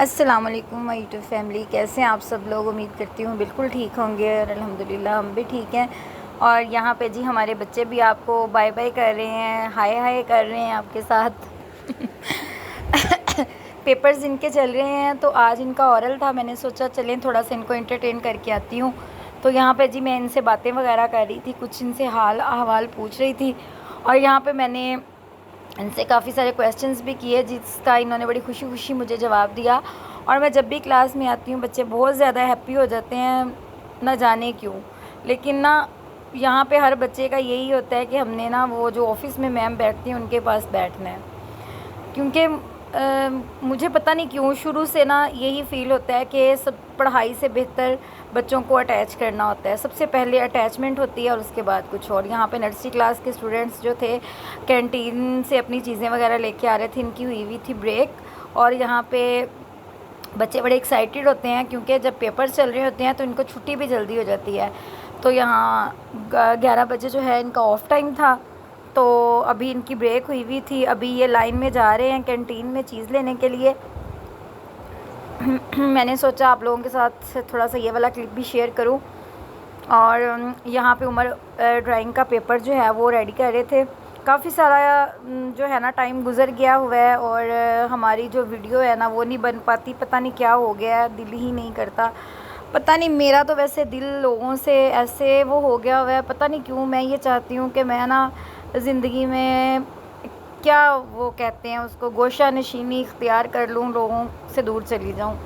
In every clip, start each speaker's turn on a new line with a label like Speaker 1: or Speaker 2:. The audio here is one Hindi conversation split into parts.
Speaker 1: अस्सलाम वालेकुम माय यूट्यूब फैमिली, कैसे हैं आप सब लोग। उम्मीद करती हूँ बिल्कुल ठीक होंगे और अल्हम्दुलिल्लाह हम भी ठीक हैं। और यहाँ पे जी हमारे बच्चे भी आपको बाय बाय कर रहे हैं, हाय हाय कर रहे हैं आपके साथ। पेपर्स इनके चल रहे हैं तो आज इनका ओरल था, मैंने सोचा चलें थोड़ा सा इनको एंटरटेन करके आती हूँ। तो यहाँ पे जी मैं इनसे बातें वगैरह कर रही थी, कुछ इनसे हाल अहवाल पूछ रही थी और यहाँ पे मैंने इनसे काफ़ी सारे क्वेश्चंस भी किए जिसका इन्होंने बड़ी खुशी खुशी मुझे जवाब दिया। और मैं जब भी क्लास में आती हूँ बच्चे बहुत ज़्यादा हैप्पी हो जाते हैं, ना जाने क्यों। लेकिन ना यहाँ पे हर बच्चे का यही होता है कि हमने ना वो जो ऑफ़िस में मैम बैठती हैं उनके पास बैठना है, क्योंकि मुझे पता नहीं क्यों शुरू से ना यही फ़ील होता है कि सब पढ़ाई से बेहतर बच्चों को अटैच करना होता है। सबसे पहले अटैचमेंट होती है और उसके बाद कुछ और। यहाँ पे नर्सरी क्लास के स्टूडेंट्स जो थे कैंटीन से अपनी चीज़ें वगैरह लेके आ रहे थे, इनकी हुई थी ब्रेक। और यहाँ पे बच्चे बड़े एक्साइटेड होते हैं क्योंकि जब पेपर चल रहे होते हैं तो इनको छुट्टी भी जल्दी हो जाती है। तो यहाँ 11 बजे जो है इनका ऑफ टाइम था, तो अभी इनकी ब्रेक हुई थी। अभी ये लाइन में जा रहे हैं कैंटीन में चीज़ लेने के लिए। मैंने सोचा आप लोगों के साथ थोड़ा सा ये वाला क्लिप भी शेयर करूं। और यहाँ पे उमर ड्राइंग का पेपर जो है वो रेडी कर रहे थे। काफ़ी सारा जो है ना टाइम गुज़र गया हुआ है और हमारी जो वीडियो है ना वो नहीं बन पाती, पता नहीं क्या हो गया है, दिल ही नहीं करता। पता नहीं, मेरा तो वैसे दिल लोगों से ऐसे वो हो गया हुआ है, पता नहीं क्यों। मैं ये चाहती हूँ कि मैं ना ज़िंदगी में क्या वो कहते हैं उसको, गोशा नशीनी इख्तियार कर लूँ, लोगों से दूर चली जाऊँ,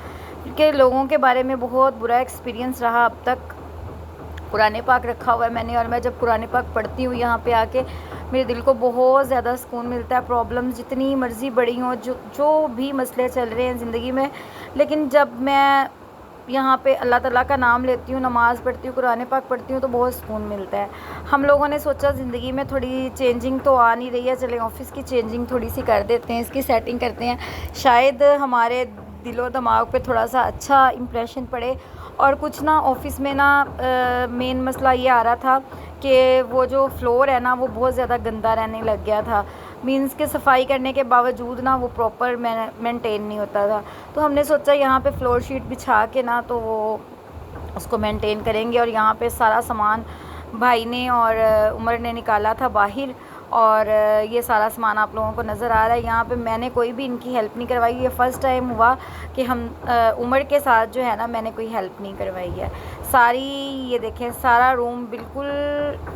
Speaker 1: क्योंकि लोगों के बारे में बहुत बुरा एक्सपीरियंस रहा अब तक। कुरान पाक रखा हुआ है मैंने और मैं जब कुरान पाक पढ़ती हूँ यहाँ पे आके मेरे दिल को बहुत ज़्यादा सुकून मिलता है। प्रॉब्लम्स जितनी मर्ज़ी बड़ी हों, जो भी मसले चल रहे हैं ज़िंदगी में, लेकिन जब मैं यहाँ पे अल्लाह ताला का नाम लेती हूँ, नमाज़ पढ़ती हूँ, कुरान पाक पढ़ती हूँ तो बहुत सुकून मिलता है। हम लोगों ने सोचा ज़िंदगी में थोड़ी चेंजिंग तो आ नहीं रही है, चलें ऑफ़िस की चेंजिंग थोड़ी सी कर देते हैं, इसकी सेटिंग करते हैं, शायद हमारे दिलो दिमाग पे थोड़ा सा अच्छा इम्प्रेशन पड़े। और कुछ ना ऑफ़िस में ना मेन मसला ये आ रहा था कि वो जो फ्लोर है ना वो बहुत ज़्यादा गंदा रहने लग गया था। मीन्स के सफाई करने के बावजूद ना वो प्रॉपर मेंटेन नहीं होता था। तो हमने सोचा यहाँ पे फ्लोर शीट बिछा के ना तो वो उसको मेंटेन करेंगे। और यहाँ पे सारा सामान भाई ने और उमर ने निकाला था बाहर, और ये सारा सामान आप लोगों को नज़र आ रहा है। यहाँ पे मैंने कोई भी इनकी हेल्प नहीं करवाई। ये फ़र्स्ट टाइम हुआ कि हम उमर के साथ जो है ना मैंने कोई हेल्प नहीं करवाई है। सारी ये देखें, सारा रूम बिल्कुल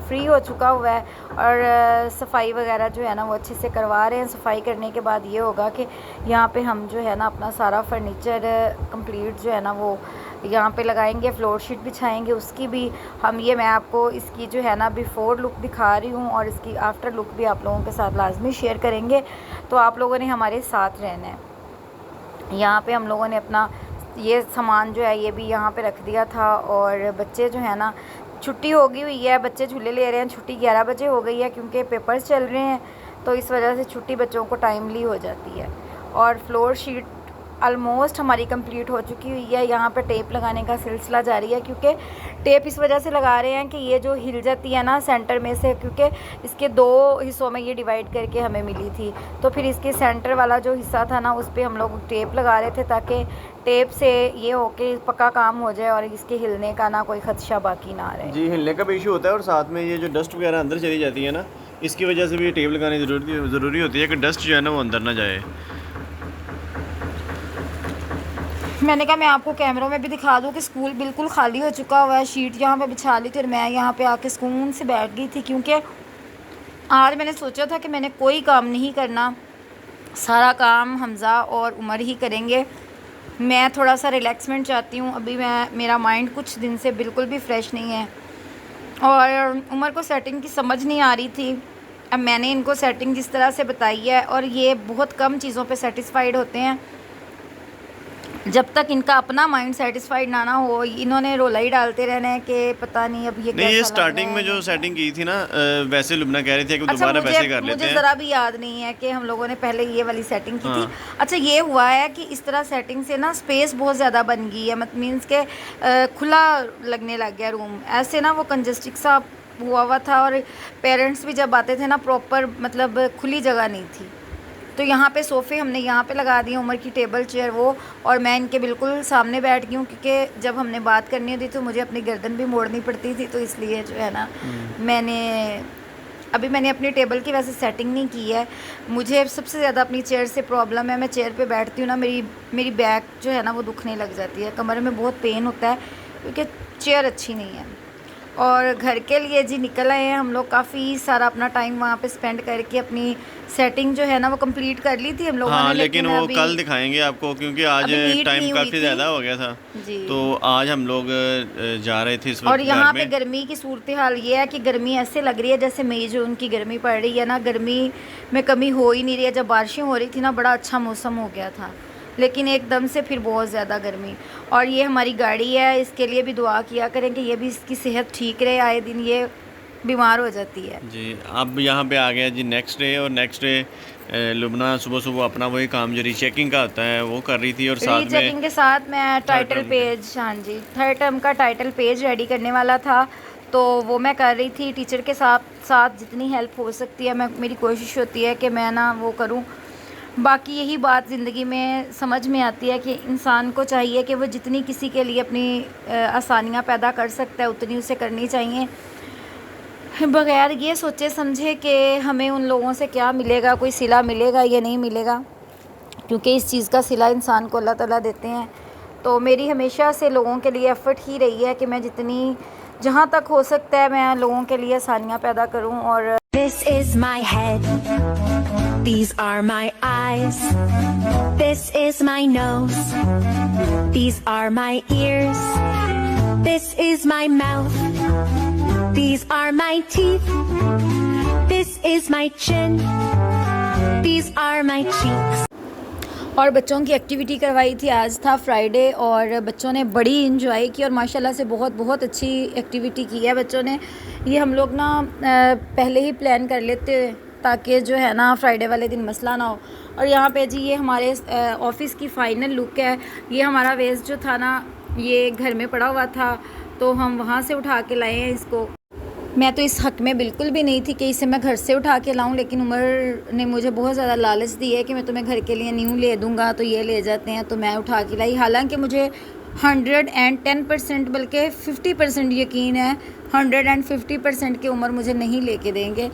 Speaker 1: फ्री हो चुका हुआ है और सफाई वगैरह जो है ना वो अच्छे से करवा रहे हैं। सफाई करने के बाद ये होगा कि यहाँ पे हम जो है ना अपना सारा फर्नीचर कंप्लीट जो है ना वो यहाँ पे लगाएंगे, फ्लोर शीट बिछाएंगे। उसकी भी हम ये मैं आपको इसकी जो है ना बिफ़ोर लुक दिखा रही हूँ और इसकी आफ्टर लुक भी आप लोगों के साथ लाजमी शेयर करेंगे। तो आप लोगों ने हमारे साथ रहना है। यहाँ पे हम लोगों ने अपना ये सामान जो है ये भी यहाँ पे रख दिया था। और बच्चे जो है ना, छुट्टी हो गई हुई है, बच्चे झूले ले रहे हैं। छुट्टी 11 बजे हो गई है क्योंकि पेपर्स चल रहे हैं, तो इस वजह से छुट्टी बच्चों को टाइमली हो जाती है। और फ्लोर शीट ऑलमोस्ट हमारी कंप्लीट हो चुकी हुई है। यहाँ पे टेप लगाने का सिलसिला जारी है, क्योंकि टेप इस वजह से लगा रहे हैं कि ये जो हिल जाती है ना सेंटर में से, क्योंकि इसके 2 हिस्सों में ये डिवाइड करके हमें मिली थी, तो फिर इसके सेंटर वाला जो हिस्सा था ना उस पर हम लोग टेप लगा रहे थे ताकि टेप से ये हो के पक्का काम हो जाए और इसके हिलने का ना कोई खदशा बाकी ना रहे।
Speaker 2: जी, हिलने का भी इशू होता है और साथ में ये जो डस्ट वगैरह अंदर चली जाती है ना, इसकी वजह से भी टेप लगानी ज़रूरी होती है कि डस्ट जो है ना वो अंदर ना जाए।
Speaker 1: मैंने कहा मैं आपको कैमरों में भी दिखा दूँ कि स्कूल बिल्कुल खाली हो चुका हुआ है। शीट यहाँ पे बिछा ली थी और मैं यहाँ पे आके सुकून से बैठ गई थी, क्योंकि आज मैंने सोचा था कि मैंने कोई काम नहीं करना, सारा काम हमज़ा और उमर ही करेंगे। मैं थोड़ा सा रिलैक्समेंट चाहती हूँ। अभी मेरा माइंड कुछ दिन से बिल्कुल भी फ्रेश नहीं है और उमर को सेटिंग की समझ नहीं आ रही थी। अब मैंने इनको सेटिंग जिस तरह से बताई है, और ये बहुत कम चीज़ों पे सेटिस्फाइड होते हैं। जब तक इनका अपना माइंड सेटिस्फाइड ना हो, इन्होंने रोला ही डालते रहना है कि पता नहीं अब ये
Speaker 2: नहीं, ये
Speaker 1: कैसा लग
Speaker 2: स्टार्टिंग
Speaker 1: रहा
Speaker 2: में
Speaker 1: है।
Speaker 2: जो सेटिंग की थी ना, वैसे लुबना कह रही थी कि
Speaker 1: अच्छा,
Speaker 2: दोबारा वैसे कर लेते
Speaker 1: मुझे
Speaker 2: हैं।
Speaker 1: ज़रा भी याद नहीं है कि हम लोगों ने पहले ये वाली सेटिंग की थी।
Speaker 2: हाँ,
Speaker 1: अच्छा, ये हुआ है कि इस तरह सेटिंग से ना स्पेस बहुत ज़्यादा बन गई है, मतलब मीन्स के खुला लगने लग गया रूम। ऐसे ना वो कंजस्टिक सा हुआ था और पेरेंट्स भी जब आते थे ना प्रॉपर मतलब खुली जगह नहीं थी। तो यहाँ पे सोफ़े हमने यहाँ पे लगा दिए, उमर की टेबल चेयर वो, और मैं इनके बिल्कुल सामने बैठ गई हूँ क्योंकि जब हमने बात करनी होती तो मुझे अपनी गर्दन भी मोड़नी पड़ती थी, तो इसलिए जो है ना मैंने अपनी टेबल की वैसे सेटिंग नहीं की है। मुझे सबसे ज़्यादा अपनी चेयर से प्रॉब्लम है, मैं चेयर पे बैठती हूँ ना, मेरी बैक जो है ना वो दुखने लग जाती है, कमर में बहुत पेन होता है क्योंकि चेयर अच्छी नहीं है। और घर के लिए जी निकल आए हैं हम लोग, काफ़ी सारा अपना टाइम वहाँ पे स्पेंड करके अपनी सेटिंग जो है ना वो कंप्लीट कर ली थी हम लोगों
Speaker 2: हाँ,
Speaker 1: ने।
Speaker 2: लेकिन वो कल दिखाएंगे आपको क्योंकि आज टाइम काफ़ी ज़्यादा हो गया था
Speaker 1: जी।
Speaker 2: तो आज हम लोग जा रहे थे इस वक्त।
Speaker 1: और यहाँ पे गर्मी की सूरत हाल ये है कि गर्मी ऐसे लग रही है जैसे मई जून की गर्मी पड़ रही है ना, गर्मी में कमी हो ही नहीं रही है। जब बारिशें हो रही थी ना बड़ा अच्छा मौसम हो गया था, लेकिन एकदम से फिर बहुत ज़्यादा गर्मी। और ये हमारी गाड़ी है, इसके लिए भी दुआ किया करें कि ये भी इसकी सेहत ठीक रहे, आए दिन ये बीमार हो जाती है
Speaker 2: जी। अब यहाँ पे आ गया जी नेक्स्ट डे, और नेक्स्ट डे लुबना सुबह सुबह अपना वही काम जो रीचेकिंग का होता है वो कर रही थी, और साथ
Speaker 1: रीचेकिंग के साथ मैं टाइटल पेज, हाँ जी, 3rd टर्म का टाइटल पेज रेडी करने वाला था, तो वो मैं कर रही थी। टीचर के साथ साथ जितनी हेल्प हो सकती है मेरी कोशिश होती है कि मैं ना वो करूँ। बाकी यही बात ज़िंदगी में समझ में आती है कि इंसान को चाहिए कि वो जितनी किसी के लिए अपनी आसानियाँ पैदा कर सकता है उतनी उसे करनी चाहिए, बगैर ये सोचे समझे कि हमें उन लोगों से क्या मिलेगा, कोई सिला मिलेगा या नहीं मिलेगा, क्योंकि इस चीज़ का सिला इंसान को अल्लाह ताला देते हैं। तो मेरी हमेशा से लोगों के लिए एफ़र्ट ही रही है कि मैं जितनी जहाँ तक हो सकता है मैं लोगों के लिए आसानियाँ पैदा करूँ। और
Speaker 3: This is my head. These are my eyes. This is my nose. These are my ears. This is my mouth. These are my teeth. This is my chin. These are my cheeks.
Speaker 1: और बच्चों की एक्टिविटी करवाई थी, आज था फ्राइडे, और बच्चों ने बड़ी इंजॉय की और माशाल्लाह से बहुत अच्छी एक्टिविटी की है बच्चों ने। ये हम लोग ना पहले ही प्लान कर लेते ताकि जो है ना फ्राइडे वाले दिन मसला ना हो। और यहाँ पे जी ये हमारे ऑफ़िस की फ़ाइनल लुक है। ये हमारा वेस्ट जो था ना ये घर में पड़ा हुआ था तो हम वहाँ से उठा के लाए हैं इसको। मैं तो इस हक़ में बिल्कुल भी नहीं थी कि इसे मैं घर से उठा के लाऊं, लेकिन उमर ने मुझे बहुत ज़्यादा लालच दी है कि मैं तुम्हें घर के लिए न्यू ले दूंगा, तो ये ले जाते हैं, तो मैं उठा के लाई। हालांकि मुझे 110% बल्कि 50% यकीन है 150% की उमर मुझे नहीं लेके देंगे,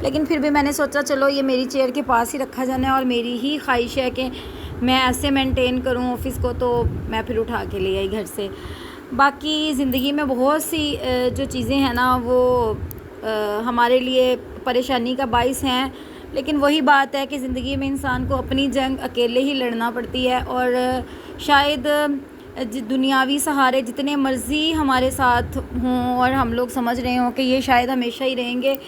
Speaker 1: लेकिन फिर भी मैंने सोचा चलो ये मेरी चेयर के पास ही रखा जाना है और मेरी ही ख्वाहिश है कि मैं ऐसे मेंटेन करूं ऑफ़िस को, तो मैं फिर उठा के ले आई घर से। बाकी ज़िंदगी में बहुत सी जो चीज़ें हैं ना वो हमारे लिए परेशानी का बाइस हैं, लेकिन वही बात है कि ज़िंदगी में इंसान को अपनी जंग अकेले ही लड़ना पड़ती है। और शायद दुनियावी सहारे जितने मर्ज़ी हमारे साथ हों और हम लोग समझ रहे हों कि ये शायद हमेशा ही रहेंगे,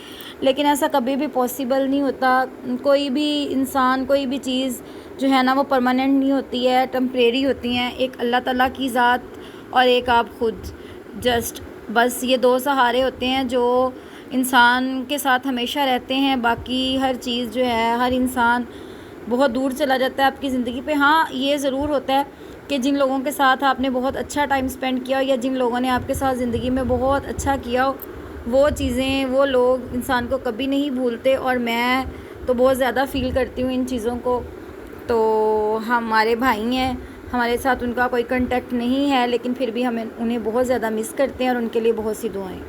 Speaker 1: लेकिन ऐसा कभी भी पॉसिबल नहीं होता। कोई भी इंसान, कोई भी चीज़ जो है ना वो परमानेंट नहीं होती है, टेम्परेरी होती हैं। एक अल्लाह ताला की ज़ात और एक आप खुद, जस्ट बस ये दो सहारे होते हैं जो इंसान के साथ हमेशा रहते हैं। बाकी हर चीज़ जो है, हर इंसान बहुत दूर चला जाता है आपकी ज़िंदगी पे। हाँ, ये ज़रूर होता है कि जिन लोगों के साथ आपने बहुत अच्छा टाइम स्पेंड किया हो या जिन लोगों ने आपके साथ ज़िंदगी में बहुत अच्छा किया हो, वो चीज़ें, वो लोग इंसान को कभी नहीं भूलते। और मैं तो बहुत ज़्यादा फ़ील करती हूँ इन चीज़ों को। तो हमारे भाई हैं, हमारे साथ उनका कोई कांटेक्ट नहीं है, लेकिन फिर भी हमें उन्हें बहुत ज़्यादा मिस करते हैं और उनके लिए बहुत सी दुआएं।